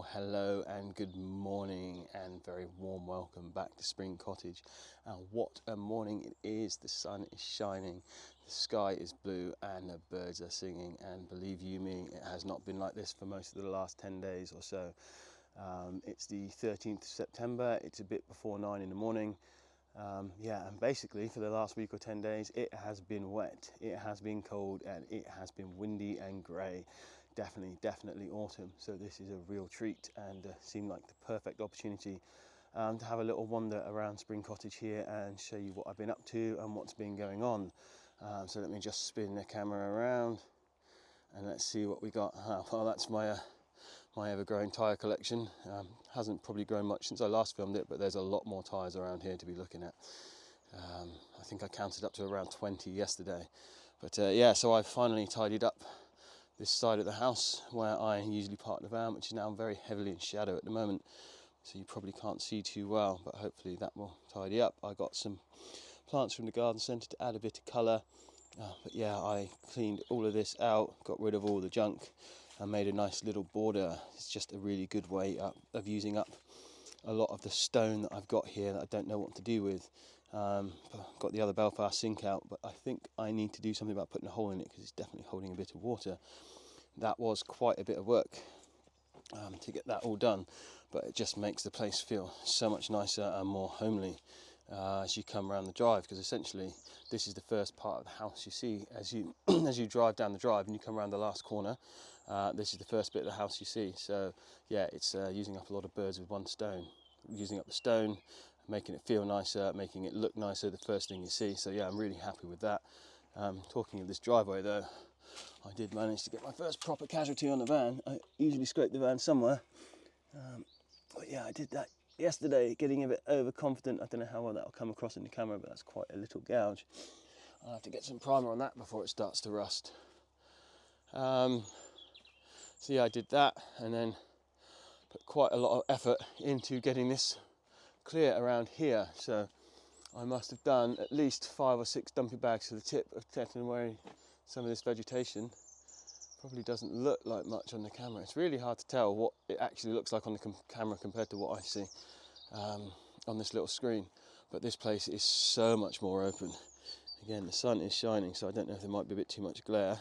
Well, hello and good morning and very warm welcome back to Spring Cottage. And what a morning it is. The sun is shining, the sky is blue and the birds are singing, and believe you me, it has not been like this for most of the last 10 days or so. It's the 13th of September, it's a bit before 9 in the morning. And basically for the last week or 10 days it has been wet, it has been cold, and it has been windy and grey. Definitely autumn, so this is a real treat and seemed like the perfect opportunity to have a little wander around Spring Cottage here and show you what I've been up to and what's been going on. So let me just spin the camera around and let's see what we got. Well, that's my ever-growing tyre collection. Hasn't probably grown much since I last filmed it, but there's a lot more tyres around here to be looking at. I think I counted up to around 20 yesterday. But so I've finally tidied up this side of the house where I usually park the van, which is now very heavily in shadow at the moment, so you probably can't see too well, but hopefully that will tidy up. I got some plants from the garden centre to add a bit of colour. But yeah, I cleaned all of this out, got rid of all the junk and made a nice little border. It's just a really good way of using up a lot of the stone that I've got here that I don't know what to do with. Got the other Belfast sink out, but I think I need to do something about putting a hole in it because it's definitely holding a bit of water. That was quite a bit of work to get that all done, but it just makes the place feel so much nicer and more homely as you come around the drive, because essentially this is the first part of the house you see as you as you drive down the drive and you come around the last corner. This is the first bit of the house you see, so yeah, it's using up a lot of birds with one stone, using up the stone, making it feel nicer, making it look nicer, the first thing you see. So yeah, I'm really happy with that. Talking of this driveway though, I did manage to get my first proper casualty on the van. I usually scrape the van somewhere, but yeah, I did that yesterday, getting a bit overconfident. I don't know how well that'll come across in the camera, but that's quite a little gouge. I'll have to get some primer on that before it starts to rust. So yeah, I did that and then put quite a lot of effort into getting this clear around here. So I must have done at least 5 or 6 dumpy bags to the tip of taking away some of this vegetation. Probably doesn't look like much on the camera. It's really hard to tell what it actually looks like on the camera compared to what I see on this little screen. But this place is so much more open. Again, the sun is shining, so I don't know if there might be a bit too much glare.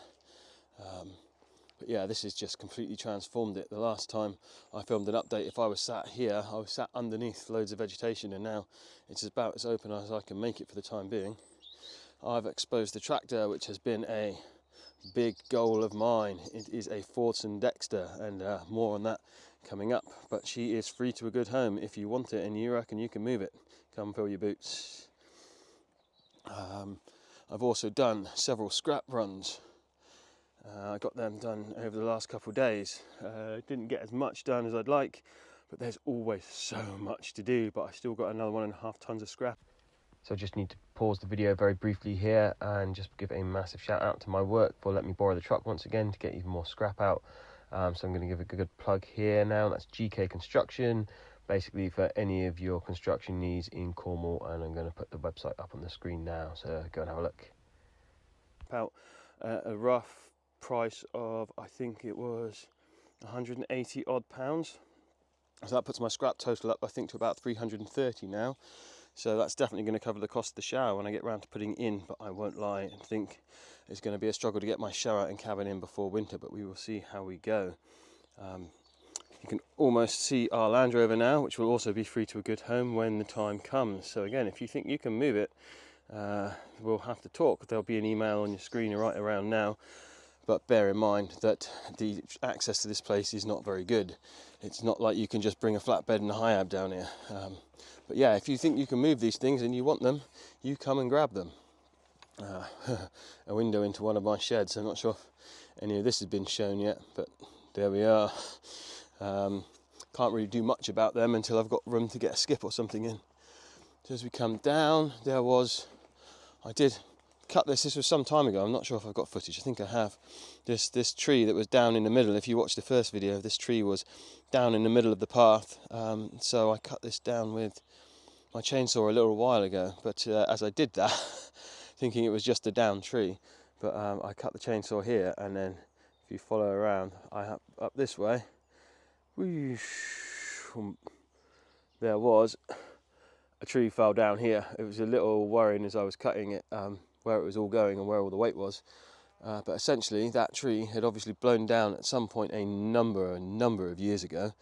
But yeah, this has just completely transformed it. The last time I filmed an update, if I was sat here, I was sat underneath loads of vegetation, and now it's about as open as I can make it for the time being. I've exposed the tractor, which has been a big goal of mine. It is a Fordson Dexta, and more on that coming up. But she is free to a good home if you want it and you reckon you can move it. Come fill your boots. I've also done several scrap runs. I got them done over the last couple of days. Didn't get as much done as I'd like, but there's always so much to do. But I still got another 1.5 tons of scrap. So I just need to pause the video very briefly here and just give a massive shout out to my work for letting me borrow the truck once again to get even more scrap out. So I'm going to give a good plug here now. That's GK Construction, basically for any of your construction needs in Cornwall, and I'm going to put the website up on the screen now, so go and have a look. About a rough price of, I think it was 180 odd pounds. So that puts my scrap total up, I think, to about 330 now. So that's definitely going to cover the cost of the shower when I get round to putting in, but I won't lie and think it's going to be a struggle to get my shower and cabin in before winter, but we will see how we go. You can almost see our Land Rover now, which will also be free to a good home when the time comes. So again, if you think you can move it, we'll have to talk. There'll be an email on your screen right around now. But bear in mind that the access to this place is not very good. It's not like you can just bring a flatbed and a high-ab down here. But yeah, if you think you can move these things and you want them, you come and grab them. A window into one of my sheds. I'm not sure if any of this has been shown yet, but there we are. Can't really do much about them until I've got room to get a skip or something in. So as we come down, I did cut this was some time ago. I'm not sure if I've got footage. I think I have. This tree that was down in the middle, if you watch the first video, this tree was down in the middle of the path. So I cut this down with my chainsaw a little while ago, but as I did that, thinking it was just a down tree, but I cut the chainsaw here, and then if you follow around, up this way, there was a tree fell down here. It was a little worrying as I was cutting it, where it was all going and where all the weight was. But essentially that tree had obviously blown down at some point a number of years ago,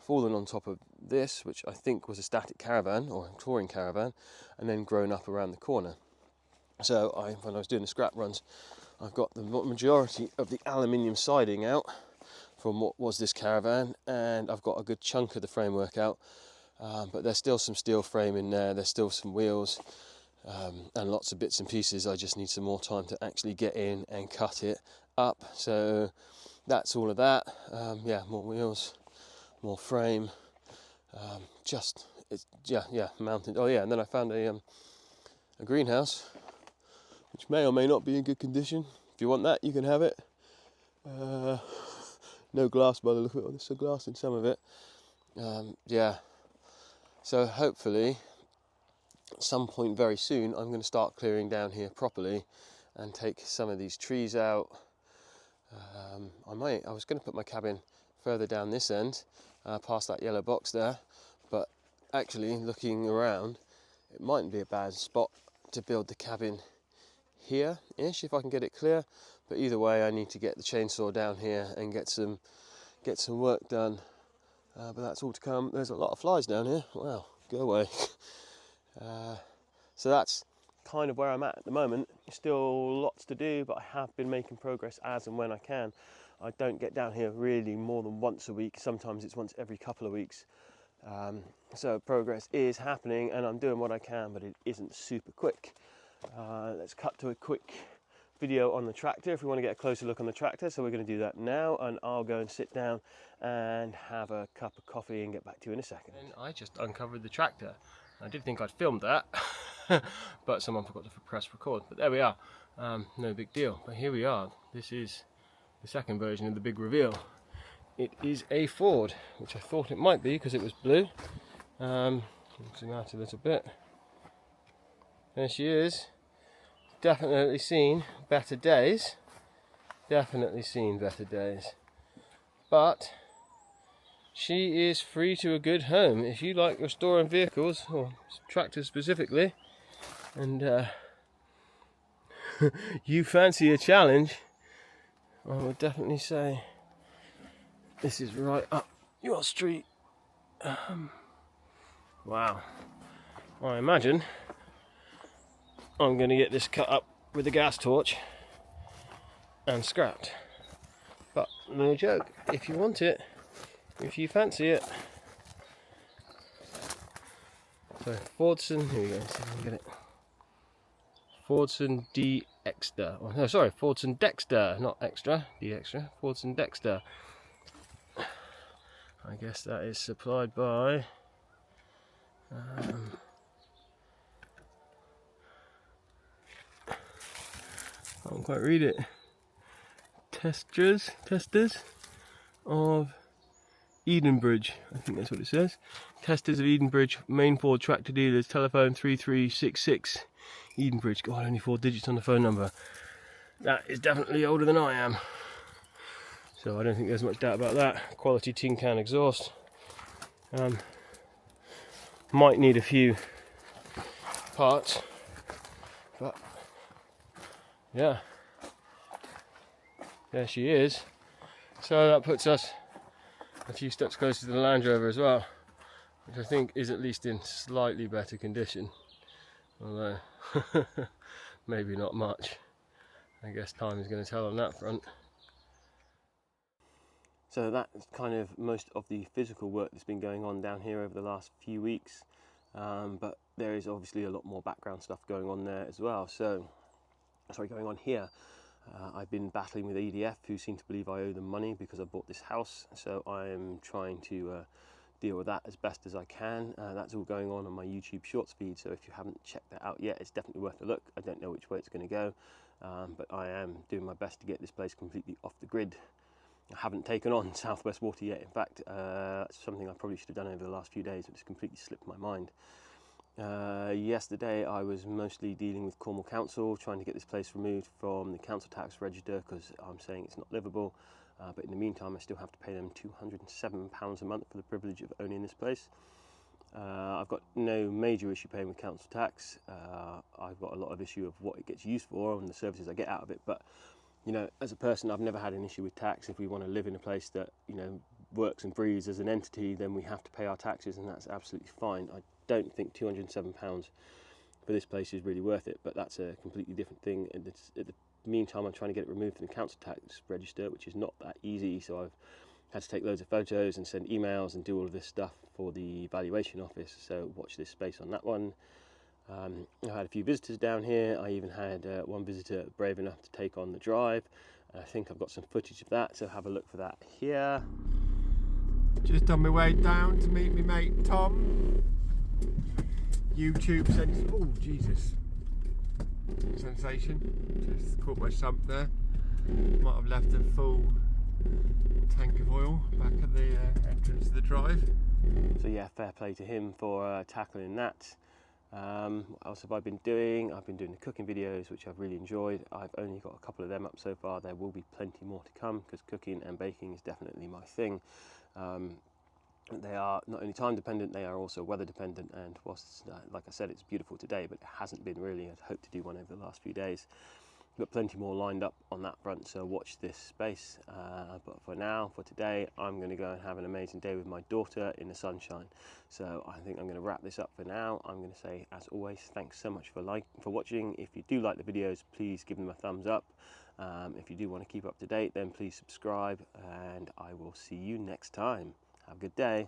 fallen on top of this, which I think was a static caravan or a touring caravan, and then grown up around the corner. So when I was doing the scrap runs, I've got the majority of the aluminium siding out from what was this caravan, and I've got a good chunk of the framework out, but there's still some steel frame in there, there's still some wheels, and lots of bits and pieces. I just need some more time to actually get in and cut it up. So that's all of that. Yeah, more wheels, more frame, mounted. Oh yeah, and then I found a greenhouse, which may or may not be in good condition. If you want that, you can have it. No glass by the look of it. There's some glass in some of it. Yeah. So hopefully, at some point very soon, I'm going to start clearing down here properly and take some of these trees out. I was going to put my cabin further down this end, past that yellow box there, but actually looking around, it mightn't be a bad spot to build the cabin here-ish if I can get it clear. But either way, I need to get the chainsaw down here and get some work done. But that's all to come. There's a lot of flies down here. Wow, go away. So that's kind of where I'm at the moment. Still lots to do, but I have been making progress as and when I can. I don't get down here really more than once a week. Sometimes it's once every couple of weeks. So progress is happening and I'm doing what I can, but it isn't super quick. Let's cut to a quick video on the tractor if we want to get a closer look on the tractor. So we're going to do that now, and I'll go and sit down and have a cup of coffee and get back to you in a second. And I just uncovered the tractor. I did think I'd filmed that, but someone forgot to press record. But there we are. No big deal. But here we are. This is the second version of the big reveal. It is a Ford, which I thought it might be because it was blue. Zoom out a little bit. There she is. Definitely seen better days. Definitely seen better days. But she is free to a good home. If you like restoring vehicles, or tractors specifically, and you fancy a challenge, I would definitely say this is right up your street. Wow. I imagine I'm going to get this cut up with a gas torch and scrapped. But no joke, if you want it, if you fancy it. So Fordson, here we go, see if I can get it. Fordson Dexta. Oh, no, sorry, Fordson Dexta, not extra, D-extra, Fordson Dexta. I guess that is supplied by I can't quite read it. Testers of Edenbridge, I think that's what it says. Testers of Edenbridge, main Ford tractor dealers, telephone 3366 Edenbridge. God, only 4 digits on the phone number. That is definitely older than I am. So I don't think there's much doubt about that. Quality tin can exhaust. Might need a few parts, but yeah, there she is. So that puts us a few steps closer to the Land Rover as well, which I think is at least in slightly better condition, although maybe not much. I guess time is going to tell on that front. So that's kind of most of the physical work that's been going on down here over the last few weeks, but there is obviously a lot more background stuff going on there as well. So, going on here. I've been battling with EDF, who seem to believe I owe them money because I bought this house, so I'm trying to deal with that as best as I can. That's all going on my YouTube Shorts feed, so if you haven't checked that out yet, it's definitely worth a look. I don't know which way it's going to go, but I am doing my best to get this place completely off the grid. I haven't taken on Southwest Water yet. In fact, that's something I probably should have done over the last few days, but it's completely slipped my mind. Yesterday I was mostly dealing with Cornwall Council, trying to get this place removed from the council tax register because I'm saying it's not livable. but in the meantime I still have to pay them £207 a month for the privilege of owning this place. I've got no major issue paying with council tax. I've got a lot of issue of what it gets used for and the services I get out of it, but you know, as a person, I've never had an issue with tax. If we want to live in a place that, you know, works and breathes as an entity, then we have to pay our taxes, and that's absolutely fine. I don't think £207 for this place is really worth it, but that's a completely different thing. And at the meantime, I'm trying to get it removed from the council tax register, which is not that easy. So I've had to take loads of photos and send emails and do all of this stuff for the valuation office. So watch this space on that one. I had a few visitors down here. I even had one visitor brave enough to take on the drive. I think I've got some footage of that, so have a look for that here. Just on my way down to meet my mate Tom. YouTube oh Jesus, sensation. Just caught my sump there. Might have left a full tank of oil back at the entrance of the drive. So yeah, fair play to him for tackling that. What else have I been doing? I've been doing the cooking videos, which I've really enjoyed. I've only got a couple of them up so far. There will be plenty more to come, because cooking and baking is definitely my thing. They are not only time dependent, they are also weather dependent, and whilst like I said, it's beautiful today, but it hasn't been really. I'd hoped to do one over the last few days. Got plenty more lined up on that front, so watch this space. But for now, for today, I'm going to go and have an amazing day with my daughter in the sunshine. So I think I'm going to wrap this up for now. I'm going to say, as always, thanks so much for watching. If you do like the videos, please give them a thumbs up. If you do want to keep up to date, then please subscribe, and I will see you next time. Have a good day.